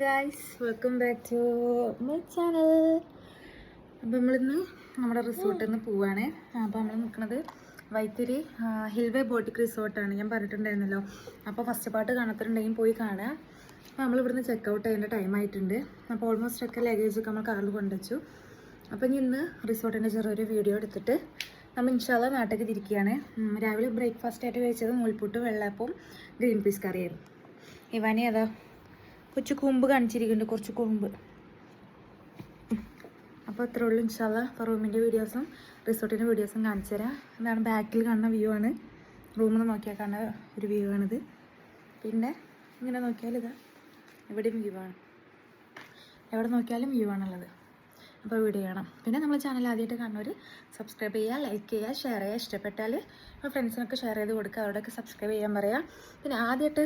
Guys, welcome back to my channel. അപ്പോൾ നമ്മളിന്ന് നമ്മുടെ റിസോർട്ടിൽ നിന്ന് പോവുകയാണ്. അപ്പോൾ നമ്മൾ നിൽക്കുന്നത് വൈത്തിരി ഹിൽവേ ബോട്ടിക് റിസോർട്ടാണ്. ഞാൻ പറഞ്ഞിട്ടുണ്ടായിരുന്നല്ലോ. അപ്പോൾ ഫസ്റ്റ് പാർട്ട് കാണത്തിട്ടുണ്ടെങ്കിൽ പോയി കാണുക. അപ്പോൾ നമ്മളിവിടുന്ന് ചെക്കൗട്ട് ചെയ്യേണ്ട ടൈം ആയിട്ടുണ്ട്. അപ്പോൾ ഓൾമോസ്റ്റ് ഒക്കെ ലഗേജൊക്കെ നമ്മൾ കാറിൽ കൊണ്ടുവച്ചു. അപ്പോൾ ഇന്ന് റിസോർട്ടിൻ്റെ ചെറിയൊരു വീഡിയോ എടുത്തിട്ട് നമ്മൾ ഇൻഷാല്ല നാട്ടിലേക്ക് തിരിക്കുകയാണ്. രാവിലെ ബ്രേക്ക്ഫാസ്റ്റ് ആയിട്ട് കഴിച്ചത് നൂൽപുട്ട്, വെള്ളയപ്പവും ഗ്രീൻ പീസ് കറിയായിരുന്നു. ഇവാനി അതാ കുറച്ച് കൂമ്പ് കാണിച്ചിരിക്കുന്നുണ്ട്, കുറച്ച് കൂമ്പ്. അപ്പോൾ അത്രേ ഉള്ളൂ. ഇൻഷാല്ല അപ്പോൾ റൂമിൻ്റെ വീഡിയോസും റിസോർട്ടിൻ്റെ വീഡിയോസും കാണിച്ചു തരാം. ഇതാണ് ബാക്കിൽ കാണുന്ന വ്യൂ ആണ്. റൂമിൽ നിന്ന് നോക്കിയാൽ കാണുന്ന ഒരു വ്യൂ ആണിത്. പിന്നെ ഇങ്ങനെ നോക്കിയാൽ ഇതാ ഇവിടെയും വ്യൂ ആണ്. എവിടെ നോക്കിയാലും വ്യൂ ആണുള്ളത്. അപ്പോൾ വീഡിയോ കാണാം. പിന്നെ നമ്മൾ ചാനൽ ആദ്യമായിട്ട് കാണുന്നവർ സബ്സ്ക്രൈബ് ചെയ്യുക, ലൈക്ക് ചെയ്യുക, ഷെയർ ചെയ്യുക. ഇഷ്ടപ്പെട്ടാൽ ഫ്രണ്ട്സിനൊക്കെ ഷെയർ ചെയ്ത് കൊടുക്കുക, അവരോടൊക്കെ സബ്സ്ക്രൈബ് ചെയ്യാൻ പറയുക. പിന്നെ ആദ്യമായിട്ട്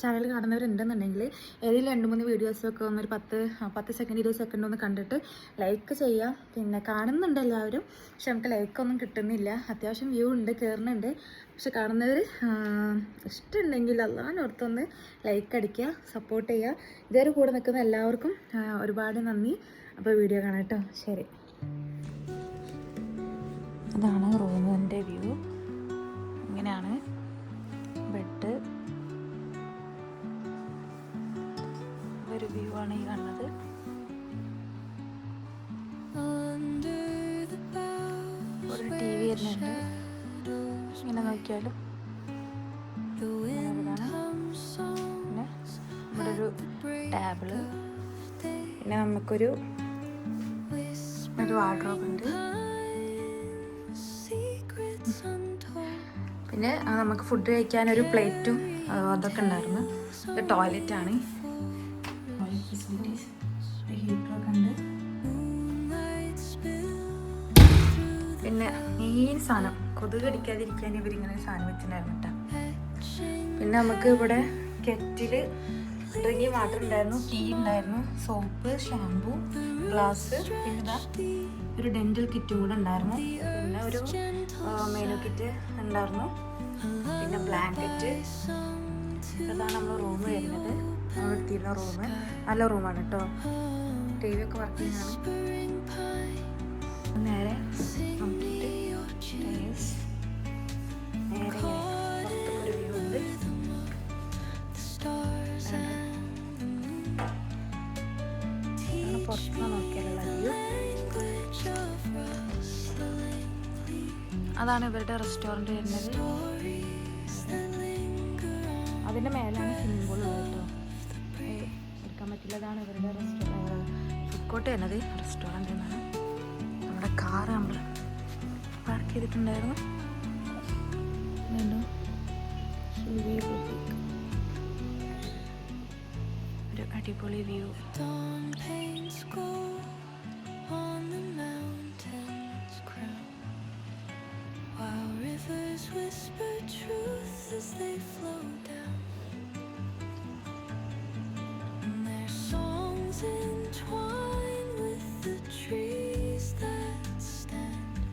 ചാനൽ കാണുന്നവരുണ്ടെന്നുണ്ടെങ്കിൽ ഏതെങ്കിലും 2-3 വീഡിയോസൊക്കെ ഒന്നൊരു 10 സെക്കൻഡ് 20 സെക്കൻഡ് ഒന്ന് കണ്ടിട്ട് ലൈക്ക് ചെയ്യുക. പിന്നെ കാണുന്നുണ്ട് എല്ലാവരും, പക്ഷെ നമുക്ക് ലൈക്കൊന്നും കിട്ടുന്നില്ല. അത്യാവശ്യം വ്യൂ ഉണ്ട്, കയറുന്നുണ്ട്. പക്ഷെ കാണുന്നവർ ഇഷ്ടമുണ്ടെങ്കിൽ അല്ലാന്നോർത്തൊന്ന് ലൈക്ക് അടിക്കുക, സപ്പോർട്ട് ചെയ്യുക. ഇതുവരെ കൂടെ നിൽക്കുന്ന എല്ലാവർക്കും ഒരുപാട് നന്ദി. അപ്പോൾ വീഡിയോ കാണാം കേട്ടോ. ശരി. അതാണ് റൂമിൻ്റെ വ്യൂ. ഇങ്ങനെയാണ് ബെഡ്. ഒരു വ്യൂ ആണ് ഈ കാണുന്നത്. ഒരു ടി വി വരുന്നുണ്ട്. ഇങ്ങനെ നോക്കിയാലും പിന്നെ ഇവിടെ ഒരു ടേബിള്, പിന്നെ നമുക്കൊരു വാർഡ്രോബ് ഉണ്ട്. പിന്നെ നമുക്ക് ഫുഡ് കഴിക്കാനൊരു പ്ലേറ്റും അതൊക്കെ ഉണ്ടായിരുന്നു. ഇത് ടോയ്ലറ്റാണ്. ടോയ്ലറ്റ് ഫെസിലിറ്റീസ്, ഹീറ്ററൊക്കെ ഉണ്ട്. പിന്നെ മെയിൻ സാധനം കൊതുക് കടിക്കാതിരിക്കാൻ ഇവരിങ്ങനെ സാധനം വെച്ചിട്ടുണ്ടായിരുന്നു കേട്ടോ. പിന്നെ നമുക്ക് ഇവിടെ കെറ്റില്, ഡ്രിങ്കിങ് വാട്ടർ ഉണ്ടായിരുന്നു, ടീ ഉണ്ടായിരുന്നു, സോപ്പ്, ഷാമ്പു, ഗ്ലാസ്, പിന്നെ ഇതാ ഒരു ഡെന്റൽ കിറ്റും കൂടെ ഉണ്ടായിരുന്നു. പിന്നെ ഒരു മെനു കിറ്റ് ഉണ്ടായിരുന്നു. പിന്നെ ബ്ലാങ്കറ്റ്. അതാണ് നമ്മൾ റൂം വരുന്നത്. നമ്മൾ എടുത്തിരുന്ന റൂം നല്ല റൂമാണ് കേട്ടോ. ടി വി ഒക്കെ വർക്കിംഗ് ആണ്. നേരെ നോക്കിയിട്ട് നേരെ പുറത്തൊരു വ്യൂ ഉണ്ട്. പുറത്തുനിന്ന് നോക്കിയാലുള്ള വ്യൂ. അതാണ് ഇവരുടെ റെസ്റ്റോറൻറ്റ് വരുന്നത്. അതിൻ്റെ മേലാണ് സ്വിമ്മിംഗ് പൂൾ ഉള്ളത് കേട്ടോ. എടുക്കാൻ പറ്റില്ല. അതാണ് ഇവരുടെ ഫുഡ് കോർട്ട് വരുന്നത്. റെസ്റ്റോറൻറ്റ് എന്നാണ്. നമ്മുടെ കാറ് നമ്മൾ പാർക്ക് ചെയ്തിട്ടുണ്ടായിരുന്നു. ഒരു അടിപൊളി view. Whisper truth as they flow down, and their songs entwine with the trees that stand,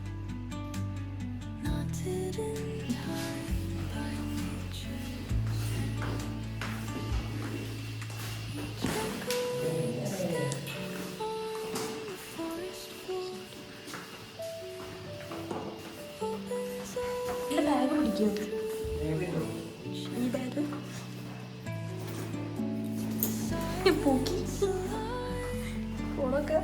knotted in time by nature's hand. Each echoing step on the forest floor opens up. ഫോണൊക്കെ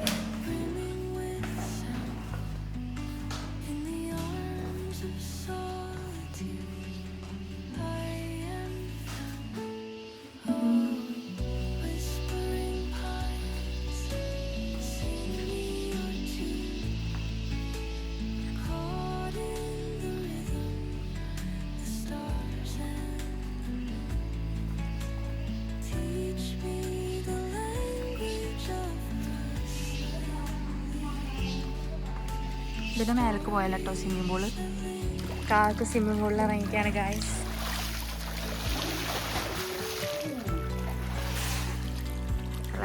ഇതിൻ്റെ മേലേക്ക് പോയാലോ കേട്ടോ swimming pool. കാക്ക് swimming പൂളിൽ ഇറങ്ങിക്കാണ് guys.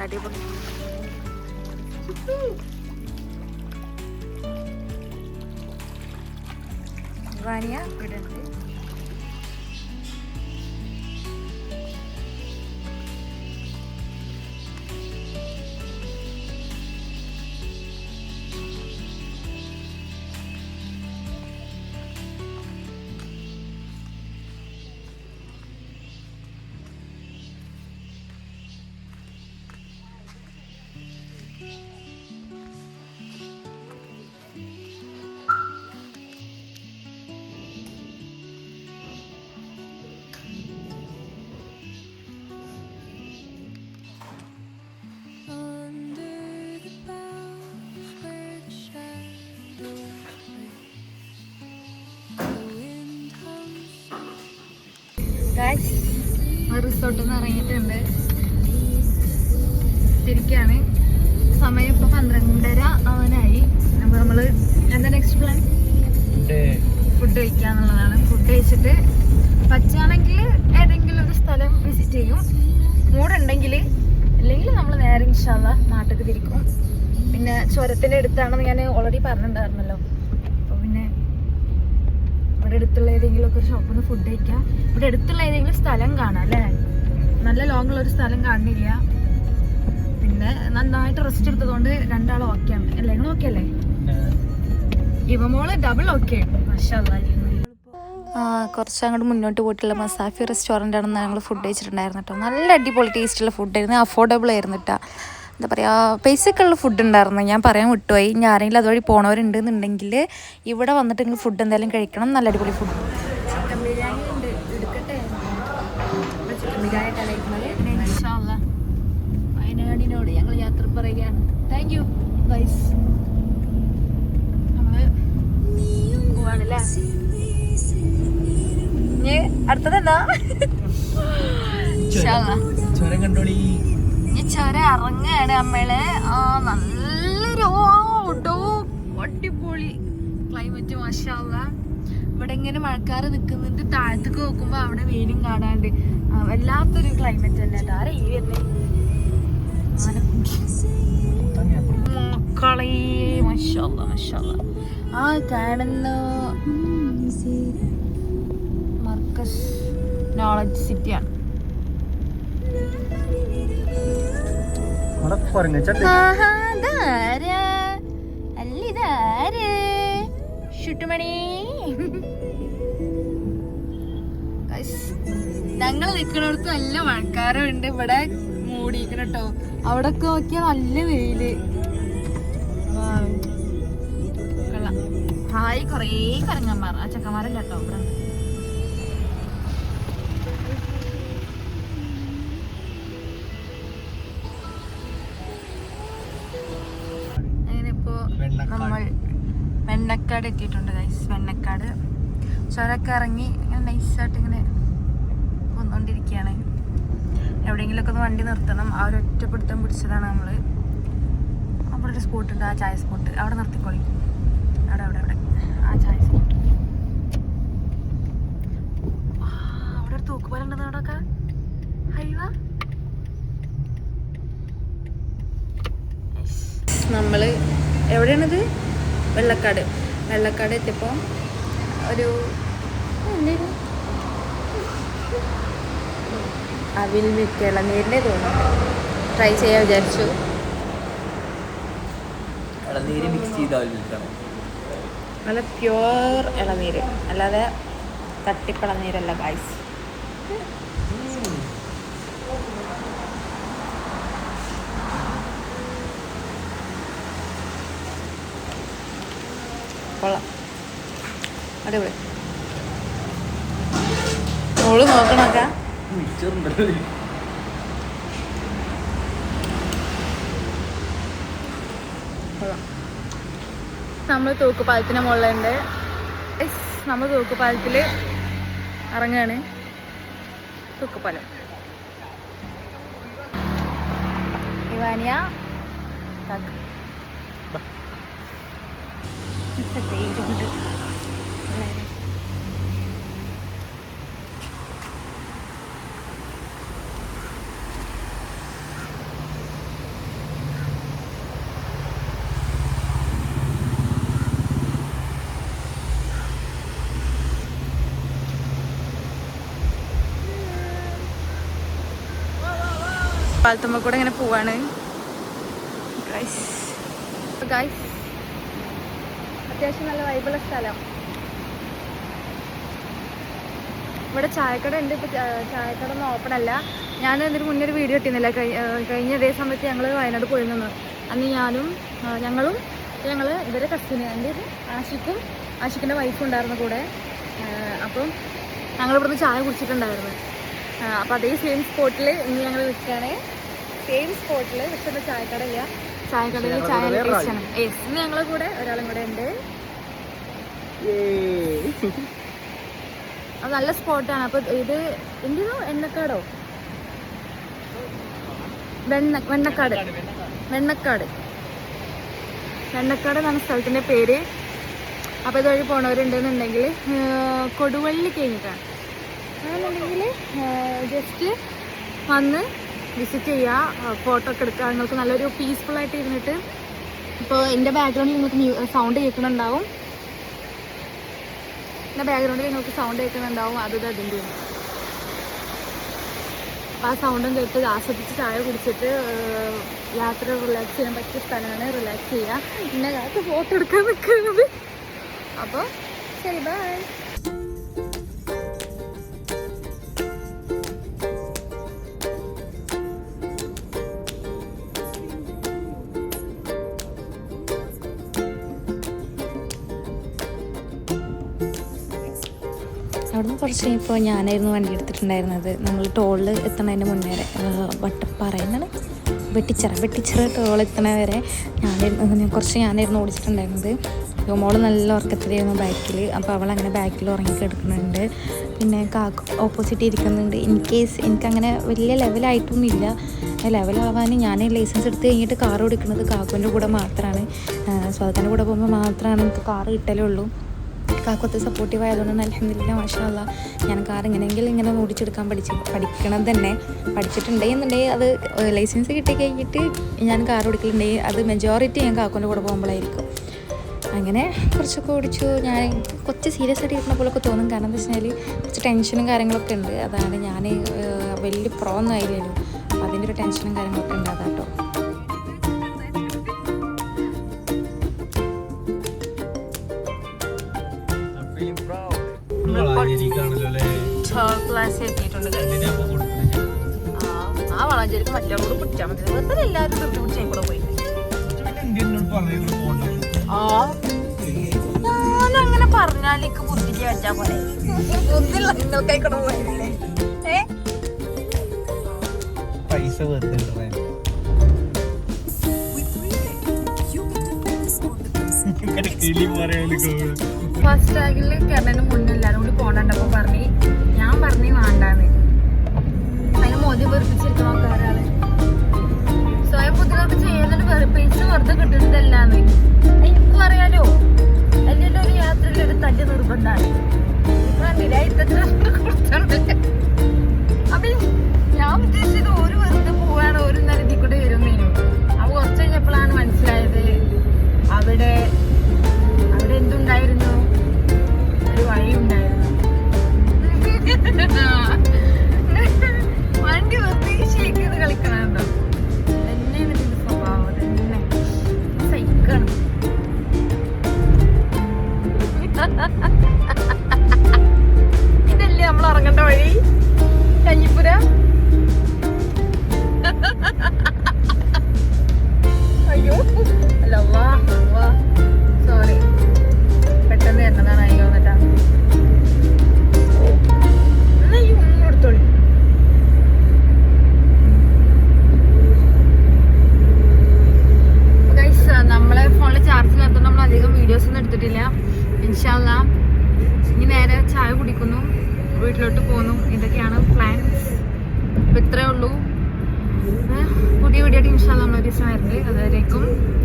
അടിപൊളി. വാനിയ ഇവിടെ ഉണ്ട്. റിസോർട്ടിൽ നിന്ന് ഇറങ്ങിയിട്ടുണ്ട്, തിരിക്കാണ്. സമയം ഇപ്പോൾ 12:30 ആവാനായി. അപ്പോൾ നമ്മൾ എന്താ നെക്സ്റ്റ് പ്ലാൻ? ഫുഡ് കഴിക്കാന്നുള്ളതാണ്. ഫുഡ് കഴിച്ചിട്ട് പറ്റുകയാണെങ്കിൽ ഏതെങ്കിലും ഒരു സ്ഥലം വിസിറ്റ് ചെയ്യും, മൂടുണ്ടെങ്കിൽ. അല്ലെങ്കിൽ നമ്മൾ നേരെ ഇൻഷാ അല്ലാഹ് നാട്ടിലേക്ക് തിരിക്കും. പിന്നെ ചുരത്തിൻ്റെ അടുത്താണെന്ന് ഞാൻ ഓൾറെഡി പറഞ്ഞിട്ടുണ്ടായിരുന്നല്ലോ. അപ്പോൾ പിന്നെ ഇവിടെ അടുത്തുള്ള ഏതെങ്കിലും ഒക്കെ ഒരു ഷോപ്പിൽ നിന്ന് ഫുഡ് കഴിക്കാം. ഇവിടെ അടുത്തുള്ള ഏതെങ്കിലും സ്ഥലം കാണാം അല്ലേ? നല്ല ലോങ്ങുള്ളൊരു സ്ഥലം കാണുന്നില്ല. പിന്നെ നന്നായിട്ട് റെസ്റ്റ് എടുത്തതുകൊണ്ട് രണ്ടാളും ഓക്കെയാണ് അല്ലേ? നിങ്ങൾ ഓക്കെ അല്ലേ? ഇവമോള് ഡബിൾ ഓക്കെ. കുറച്ച് അങ്ങോട്ട് മുന്നോട്ട് പോയിട്ടുള്ള മസാഫി റെസ്റ്റോറൻ്റ് ആണെന്ന് ഞങ്ങൾ ഫുഡ് കഴിച്ചിട്ടുണ്ടായിരുന്നു കേട്ടോ. നല്ല അടിപൊളി ടേസ്റ്റുള്ള ഫുഡായിരുന്നു, അഫോർഡബിൾ ആയിരുന്നു കേട്ടോ. എന്താ പറയുക, പൈസക്കുള്ള ഫുഡ് ഉണ്ടായിരുന്നു. ഞാൻ പറയാൻ വിട്ടുപോയി. ഇനി ആരെങ്കിലും അതുവഴി പോണവരുണ്ടെന്നുണ്ടെങ്കിൽ ഇവിടെ വന്നിട്ട് നിങ്ങൾ ഫുഡ് എന്തായാലും കഴിക്കണം. നല്ല അടിപൊളി ഫുഡ്. ചിക്കൻ ബിരിയാണി ഉണ്ട്, എടുക്കട്ടെ. ചിക്കൻ ബിരിയാണി കഴിക്കുന്നത് വയനാടിനോട് ഞങ്ങൾ യാത്ര പറയുകയാണ്. Thank you guys. നമ്മൾ പോവാണല്ലേ? ഇനി അടുത്തതെന്താ? ചുരം കണ്ടോളി. ചുരം ഇറങ്ങാണ് നമ്മള്. നല്ലൊരു അടിപൊളി ക്ലൈമറ്റ് മാഷാ അല്ലാഹ്. ഇവിടെ ഇങ്ങനെ മഴക്കാറ് നിൽക്കുന്നുണ്ട്. താഴത്തേക്ക് നോക്കുമ്പോ അവിടെ വെയിലും കാണാണ്ട് വല്ലാത്തൊരു ക്ലൈമറ്റ് തന്നെ. ആരാ ഈ വരുന്നേ? മക്കളെ മാഷാ അല്ലാഹ് മാഷാ അല്ലാഹ്. ആ കാണുന്ന മർക്കസ് നോളജ് സിറ്റിയാണ്. ഞങ്ങൾ നിൽക്കുന്നിടത്ത് നല്ല മഴക്കാറുണ്ട്. ഇവിടെ മൂടിയിരിക്കണം കേട്ടോ. അവിടെ ഒക്കെ നോക്കിയാൽ നല്ല വെയില്. ഹായ് കൊറേ കറങ്ങന്മാർ. ആ ചെക്കന്മാരല്ല കേട്ടോ ഇവിടെ. നമ്മൾ വെണ്ണക്കാട് എത്തിയിട്ടുണ്ട് ഗൈസ്. വെണ്ണക്കാട് ചുരമൊക്കെ ഇറങ്ങി നൈസായിട്ട് ഇങ്ങനെ വന്നുകൊണ്ടിരിക്കുകയാണ്. എവിടെയെങ്കിലുമൊക്കെ ഒന്ന് വണ്ടി നിർത്തണം. ആ ഒരു ഒറ്റപ്പെടുത്തം പിടിച്ചതാണ് നമ്മൾ. അവിടെ ഒരു സ്പോട്ടുണ്ട്, ആ ചായ സ്പോട്ട്. അവിടെ നിർത്തിക്കോളി. അവിടെ അവിടെ അവിടെ ആ ചായ സ്പോട്ട്. അവിടെ ഒരു തൂക്കുപാലം ഉണ്ടെന്ന് അവിടെയൊക്കെ. ഹൈവ നമ്മൾ എവിടെയാണിത്? വെള്ളക്കാട്. വെള്ളക്കാട് എത്തിയപ്പോൾ ഒരു അവിൽ വിത്ത് ഇളനീരിൻ്റെ തോന്നുന്നു ട്രൈ ചെയ്യാൻ വിചാരിച്ചു. ഇളനീര് മിക്സ് ചെയ്താൽ നല്ല പ്യുവർ ഇളനീര്, അല്ലാതെ തട്ടിപ്പിളനീരല്ല ഗൈസ്. കൊള്ളാം, അടിപൊളി. മോള് നോക്കണൊക്കെ നമ്മൾ തൂക്കുപാലത്തിന് മുകളിലുണ്ട്. നമ്മൾ തൂക്കുപാലത്തിൽ ഇറങ്ങുകയാണ്. തൂക്കുപാലം ഇവാനിയ പാലത്തുമ്മ കൂടെ ഇങ്ങനെ പോവാണ് ഗൈസ്. അത്യാവശ്യം നല്ല വൈബുള്ള സ്ഥലം. ഇവിടെ ചായക്കട ഉണ്ട്. ഇപ്പോൾ ചായക്കട ഒന്നും ഓപ്പൺ അല്ല. ഞാൻ ഇതിന് മുന്നേ ഒരു വീഡിയോ ഇട്ടിരുന്നില്ല. കഴിഞ്ഞ അതേ സമയത്ത് ഞങ്ങൾ വയനാട് പോയിരുന്നു. അന്ന് ഞങ്ങളും ഇവരെ കസിന് എൻ്റെ ആഷിക്കിൻ്റെ വൈഫും ഉണ്ടായിരുന്നു കൂടെ. അപ്പം ഞങ്ങളിവിടുന്ന് ചായ കുടിച്ചിട്ടുണ്ടായിരുന്നു. അപ്പോൾ അതേ സെയിം സ്പോട്ടിൽ ഇനി ഞങ്ങൾ നിൽക്കുകയാണ്. സെയിം സ്പോട്ടിൽ പക്ഷേ ചായക്കടയില്ല. ചായക്കടയിൽ ചായ ടേസ്റ്റാണ്. ഇന്ന് ഞങ്ങളെ കൂടെ ഒരാളും കൂടെ ഉണ്ട്. അത് നല്ല സ്പോട്ടാണ്. അപ്പോൾ ഇത് എന്തിനോ എണ്ണക്കാടോ വെണ്ണക്കാട് എന്നാണ് സ്ഥലത്തിൻ്റെ പേര്. അപ്പോൾ ഇതുവഴി പോണവരുണ്ടെന്നുണ്ടെങ്കിൽ കൊടുവള്ളി കഴിഞ്ഞിട്ടാണ്. അതെന്നുണ്ടെങ്കിൽ ജസ്റ്റ് വന്ന് വിസിറ്റ് ചെയ്യുക, ഫോട്ടോ ഒക്കെ എടുക്കുക. നിങ്ങൾക്ക് നല്ലൊരു പീസ്ഫുള്ളായിട്ട് ഇരുന്നിട്ട് ഇപ്പോൾ എൻ്റെ ബാക്ക്ഗ്രൗണ്ടിൽ നിങ്ങൾക്ക് സൗണ്ട് കേൾക്കുന്നുണ്ടാവും. അത് അതിൻ്റെ അപ്പോൾ ആ സൗണ്ടും കേട്ട് ആസ്വദിച്ച് ചായ കുടിച്ചിട്ട് യാത്ര റിലാക്സ് ചെയ്യാൻ പറ്റിയ സ്ഥലമാണ്. റിലാക്സ് ചെയ്യുക. ഇന്ന കാലത്ത് ഫോട്ടോ എടുക്കാൻ നിൽക്കുന്നത്. അപ്പോൾ ശരി, ബൈ. അവിടുന്ന് കുറച്ച് കഴിഞ്ഞപ്പോൾ ഞാനായിരുന്നു വണ്ടി എടുത്തിട്ടുണ്ടായിരുന്നത്. നമ്മൾ ടോളിൽ എത്തുന്നതിന് മുന്നേ വട്ടപ്പാറയെന്നാണ് വെട്ടിച്ചിറ ടോൾ എത്തണ വരെ ഞാനായിരുന്നു ഓടിച്ചിട്ടുണ്ടായിരുന്നത്. മോള് നല്ല ഉറക്കത്തിലായിരുന്നു ബാക്കിൽ. അപ്പോൾ അവളങ്ങനെ ബാക്കിൽ ഉറങ്ങി കിടക്കുന്നുണ്ട്. പിന്നെ ഓപ്പോസിറ്റ് ഇരിക്കുന്നുണ്ട്. ഇൻ കേസ് എനിക്കങ്ങനെ വലിയ ലെവലായിട്ടൊന്നുമില്ല. ലെവലാവാൻ ഞാൻ ലൈസൻസ് എടുത്ത് കഴിഞ്ഞിട്ട് കാർ ഓടിക്കുന്നത് കാക്കുവിൻ്റെ കൂടെ മാത്രമാണ്. സ്വതത്തിൻ്റെ കൂടെ പോകുമ്പോൾ മാത്രമാണ് എനിക്ക് കാർ കിട്ടലുള്ളൂ. കാക്കത്ത് സപ്പോർട്ടീവ് ആയതുകൊണ്ട് അൽഹംദുലില്ലാ മാഷാ അല്ലാഹ് ഞാൻ കാർ ഇങ്ങനെ ഓടിച്ചെടുക്കാൻ പഠിക്കണം തന്നെ. പഠിച്ചിട്ടുണ്ടെന്നുണ്ടെങ്കിൽ അത് ലൈസൻസ് കിട്ടി കഴിഞ്ഞിട്ട് ഞാൻ കാർ ഓടിക്കലുണ്ടെങ്കിൽ അത് മെജോറിറ്റി ഞാൻ കാക്കുവിൻ്റെ കൂടെ പോകുമ്പോഴായിരിക്കും. അങ്ങനെ കുറച്ചൊക്കെ ഓടിച്ചു. ഞാൻ കുറച്ച് സീരിയസ് ആയിട്ട് ഇരിക്കുന്ന പോലൊക്കെ തോന്നും. കാരണം എന്താ വെച്ചാൽ കുറച്ച് ടെൻഷനും കാര്യങ്ങളൊക്കെ ഉണ്ട്. അതാണ് ഞാൻ വലിയ പ്രോ ഒന്നും ആയില്ലല്ലോ. അതിൻ്റെ ഒരു ടെൻഷനും കാര്യങ്ങളൊക്കെ ഉണ്ട്. അതാട്ടോ. ആ വളാഞ്ചേരിക്ക് മറ്റോട് പിടിച്ചാൽ മതി. വെറുതെ എല്ലാവരും തീർത്ത് പിടിച്ചാൽ കൂടെ പോയി. ഞാനങ്ങനെ പറഞ്ഞാലേക്ക് ബുദ്ധിക്ക് വെച്ചാൽ പോലെ ബുദ്ധിയുള്ള നിങ്ങൾക്കായിക്കൂടെ പോയില്ലേ? പൈസ ഫസ്റ്റ് ടാഗിൽ കയറുന്നതിന് മുന്നേ എല്ലാവരും കൂടി പോകണ്ടപ്പോൾ ഞാൻ പറഞ്ഞു വേണ്ടാന്ന്. അതിന് മോദി വെറുപ്പിച്ചിരിക്കണം ആൾക്കാരാള്. സ്വയം ബുദ്ധിമുട്ട് ചെയ്യുന്നതിന് പൈസ വെറുതെ കിട്ടുന്നതല്ലാന്ന് എനിക്കും അറിയാലോ. എൻ്റെ ഒരു യാത്രയിൽ ഒരു തല്ല് നിർബന്ധമാണ്. അപ്പൊ ഞാൻ ഉദ്ദേശിച്ചത് ഒരു വെറുതെ പോവാണ്, ഒരു നരതി കൂടെ വരുന്നതിനും. അപ്പൊ കുറച്ച് കഴിഞ്ഞപ്പോഴാണ് മനസ്സിലായത് അവിടെ എന്തുണ്ടായിരുന്നു, ഒരു വഴി ഉണ്ടായിരുന്നു. വണ്ടി വെറുതെ ഷേക്ക് കളിക്കണോ തന്നെയാണ് ഇതിന്റെ സ്വഭാവം. തന്നെ സഹിക്കണം. ഇതല്ലേ നമ്മൾ ഇറങ്ങേണ്ട വഴി, കഞ്ഞിപ്പുര. അയ്യോ അല്ല, സോറി, പെട്ടെന്ന് എന്നതാണ്. അയ്യോ എന്നിട്ടാ എടുത്തോളി. നമ്മളെ ഫോണിൽ ചാർജില്ലാത്തതുകൊണ്ട് നമ്മൾ അധികം വീഡിയോസ് ഒന്നും എടുത്തിട്ടില്ല. ഇൻഷാ അല്ലാഹ് ഇനി നേരെ ചായ കുടിക്കുന്നു, വീട്ടിലോട്ട് പോകുന്നു. ഇതൊക്കെയാണ് പ്ലാൻസ്. അപ്പം ഇത്രേ ഉള്ളൂ. പുതിയ വീഡിയോ ആയിട്ട് ഇൻഷാ അല്ലാഹ് നമ്മൾ ഒരു ദിവസം വരുന്നത്. അതുവരേക്കും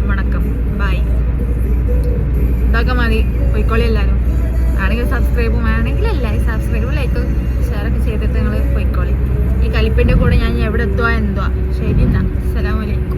വണക്കം, ബൈ. ഇതൊക്കെ മതി, പോയിക്കോളി എല്ലാവരും. ആണെങ്കിൽ സബ്സ്ക്രൈബും വേണമെങ്കിൽ എല്ലാവരും സബ്സ്ക്രൈബും ലൈക്കും ഷെയറൊക്കെ ചെയ്തിട്ട് നിങ്ങൾ പോയിക്കോളി. ഈ കലിപ്പിൻ്റെ കൂടെ ഞാൻ എവിടെ എത്തുക എന്തുവാ. ശരി എന്നാ, അസ്സലാമു അലൈക്കും.